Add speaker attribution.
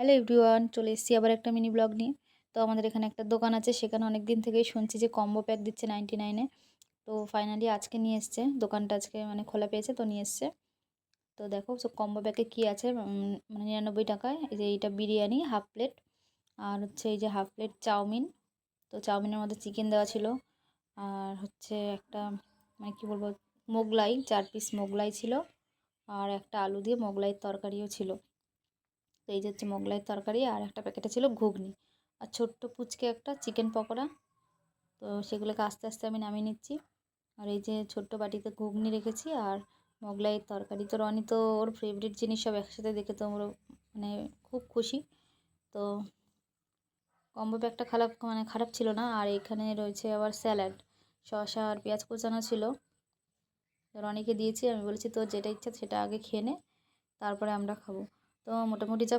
Speaker 1: Hello everyone, চলে এসেছি আবার একটা মিনি ব্লগ নিয়ে। তো আমাদের এখানে একটা দোকান আছে, সেখানে অনেক দিন থেকেই শুনছি যে কম্বো প্যাক দিচ্ছে 99-এ। তো ফাইনালি আজকে নিয়ে এসছে দোকানটা, আজকে মানে খোলা পেয়েছে তো নিয়ে এসছে। তো দেখো সব কম্বো প্যাকে কী আছে, মানে 99 টাকায় এই যে এইটা বিরিয়ানি হাফ প্লেট, আর হচ্ছে এই যে হাফ প্লেট চাউমিন। তো চাউমিনের মধ্যে চিকেন দেওয়া ছিল, আর হচ্ছে একটা মানে কী বলবো, মোগলাই 4 পিস মোগলাই ছিল, আর একটা আলু দিয়ে মোগলাইয়ের তরকারিও ছিল। তো এই যে হচ্ছে মোগলাইয়ের তরকারি, আর একটা প্যাকেটে ছিল ঘুগনি, আর ছোট্ট পুচকে একটা চিকেন পকোড়া। তো সেগুলোকে আস্তে আস্তে আমি নামিয়ে নিচ্ছি। আর এই যে ছোট্ট বাটিতে ঘুগনি রেখেছি, আর মোগলাইয়ের তরকারি। তো রনি তো ওর ফেভারিট জিনিস সব একসাথে দেখে তো ওর মানে খুব খুশি। তো কম্বো প্যাকটা খারাপ ছিল না। আর এখানে রয়েছে আবার স্যালাড, শসা আর পেঁয়াজ কুচানো ছিল। রনিকে দিয়েছি, আমি বলেছি তোর যেটা ইচ্ছা সেটা আগে খেয়ে নে, তারপরে আমরা খাবো। তো মোটামুটি যা